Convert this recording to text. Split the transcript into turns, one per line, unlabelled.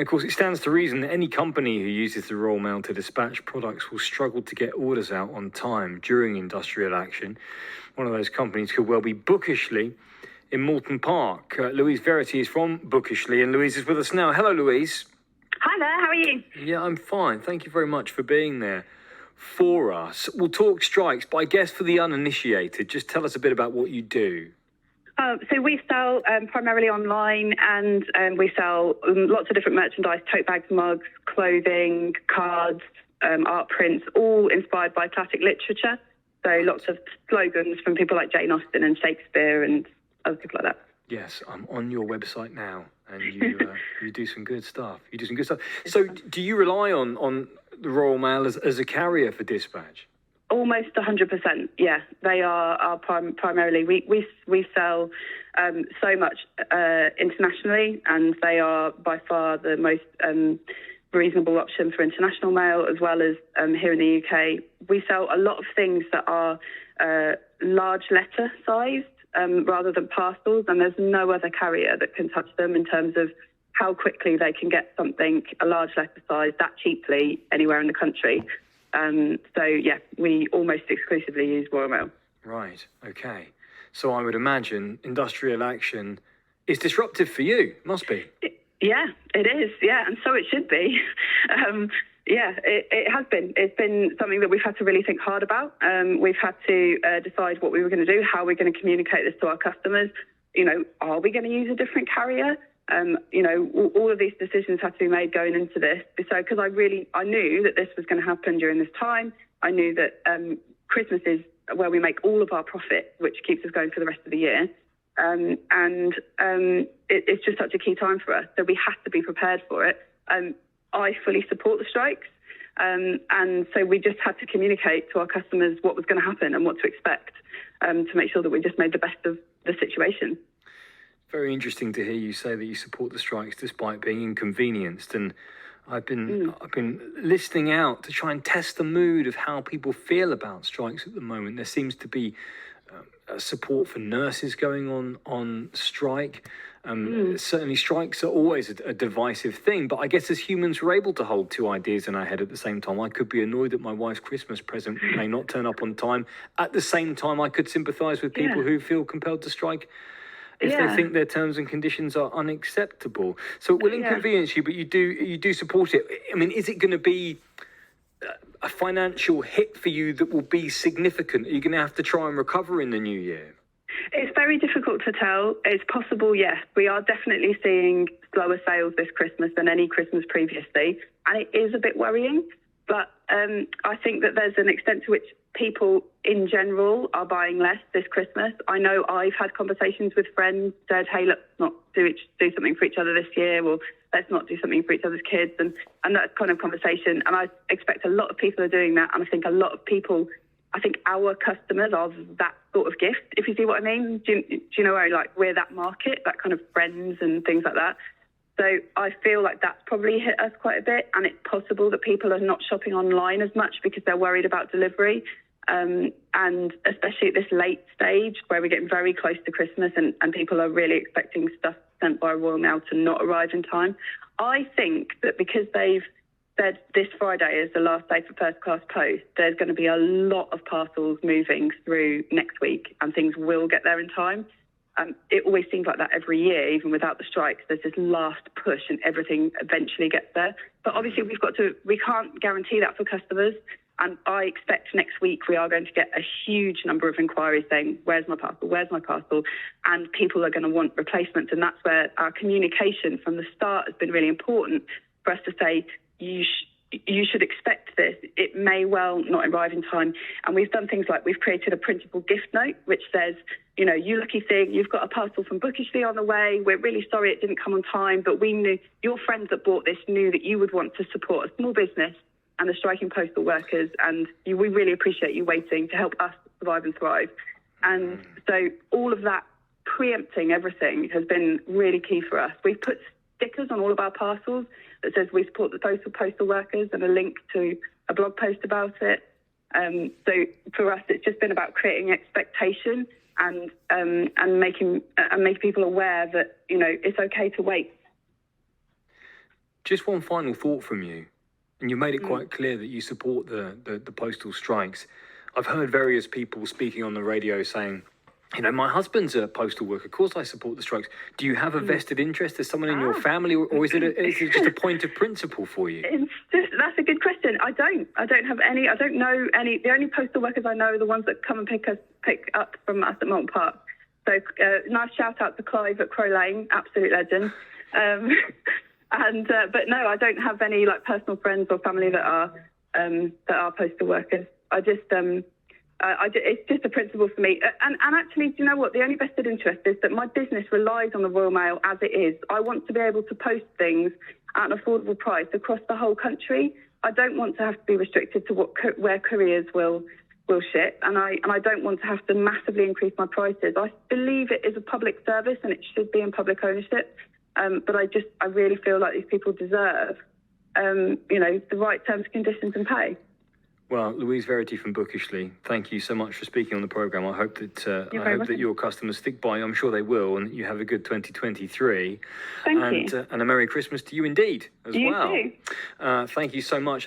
And of course, it stands to reason that any company who uses the Royal Mail to dispatch products will struggle to get orders out on time during industrial action. One of those companies could well be Bookishly in Moulton Park. Louise Verity is from Bookishly, and Louise is with us now. Hello, Louise.
Hi there, how are you?
Yeah, I'm fine. Thank you very much for being there for us. We'll talk strikes, but I guess for the uninitiated, just tell us a bit about what you do.
So we sell primarily online, and we sell lots of different merchandise, tote bags, mugs, clothing, cards, art prints, all inspired by classic literature. So lots of slogans from people like Jane Austen and Shakespeare and other people like that.
Yes, I'm on your website now, and you do some good stuff. So do you rely on the Royal Mail as a carrier for dispatch?
Almost 100%, yeah. They are primarily. We sell so much internationally, and they are by far the most reasonable option for international mail, as well as here in the UK. We sell a lot of things that are large letter sized rather than parcels, and there's no other carrier that can touch them in terms of how quickly they can get something a large letter size that cheaply anywhere in the country. So, yeah, we almost exclusively use Royal Mail.
Right, okay. So I would imagine industrial action is disruptive for you. Must be.
Yeah, it is. Yeah, and so it should be. It has been. It's been something that we've had to really think hard about. We've had to decide what we were going to do, how we're going to communicate this to our customers. You know, are we going to use a different carrier? All of these decisions had to be made going into this. So, because I knew that this was going to happen during this time. I knew that Christmas is where we make all of our profit, which keeps us going for the rest of the year. It's just such a key time for us. So we have to be prepared for it. I fully support the strikes. And so we just had to communicate to our customers what was going to happen and what to expect to make sure that we just made the best of the situation.
Very interesting to hear you say that you support the strikes despite being inconvenienced, and I've been listening out to try and test the mood of how people feel about strikes at the moment. There seems to be support for nurses going on strike. Certainly strikes are always a divisive thing, but I guess as humans we're able to hold two ideas in our head at the same time. I could be annoyed that my wife's Christmas present may not turn up on time. At the same time, I could sympathise with people who feel compelled to strike if they think their terms and conditions are unacceptable. So it will inconvenience you, but you do support it. I mean, is it going to be a financial hit for you that will be significant? Are you going to have to try and recover in the new year?
It's very difficult to tell. It's possible, yes. We are definitely seeing slower sales this Christmas than any Christmas previously, and it is a bit worrying. But I think that there's an extent to which people in general are buying less this Christmas. I know I've had conversations with friends, said, hey, let's not do something for each other this year, or let's not do something for each other's kids, and that kind of conversation. And I expect a lot of people are doing that, and I think a lot of people, I think our customers are that sort of gift, if you see what I mean. Do you know where, like, we're that market, that kind of friends and things like that. So I feel like that's probably hit us quite a bit, and it's possible that people are not shopping online as much because they're worried about delivery. And especially at this late stage where we're getting very close to Christmas and people are really expecting stuff sent by Royal Mail to not arrive in time. I think that because they've said this Friday is the last day for first class post, there's going to be a lot of parcels moving through next week and things will get there in time. It always seems like that every year, even without the strikes. There's this last push and everything eventually gets there. But obviously we can't guarantee that for customers. And I expect next week we are going to get a huge number of inquiries saying, where's my parcel? Where's my parcel? And people are going to want replacements. And that's where our communication from the start has been really important for us to say, you should expect this. It may well not arrive in time. And we've done things like we've created a printable gift note, which says, you know, you lucky thing, you've got a parcel from Bookishly on the way. We're really sorry it didn't come on time, but we knew your friends that bought this knew that you would want to support a small business and the striking postal workers. And we really appreciate you waiting to help us survive and thrive. And so all of that preempting everything has been really key for us. We've put stickers on all of our parcels that says we support the postal workers and a link to a blog post about it. So for us, it's just been about creating expectation and making people aware that, you know, it's okay to wait.
Just one final thought from you, and you made it quite clear that you support the postal strikes. I've heard various people speaking on the radio saying, you know, my husband's a postal worker. Of course I support the strikes. Do you have a vested interest? As someone in your family, or is it just a point of principle for you?
That's a good question. I don't have any. I don't know any. The only postal workers I know are the ones that come and pick up from us at Moulton Park. So nice shout out to Clive at Crow Lane, absolute legend. But no, I don't have any like personal friends or family that are postal workers. It's just a principle for me. And actually, do you know what? The only vested interest is that my business relies on the Royal Mail as it is. I want to be able to post things at an affordable price across the whole country. I don't want to have to be restricted to where couriers will ship, and I don't want to have to massively increase my prices. I believe it is a public service and it should be in public ownership. But I really feel like these people deserve, the right terms, conditions, and pay.
Well, Louise Verity from Bookishly, thank you so much for speaking on the programme. I hope that your customers stick by you. I'm sure they will, and that you have a good 2023.
Thank you.
And a Merry Christmas to you indeed as well.
You too.
Thank you so much.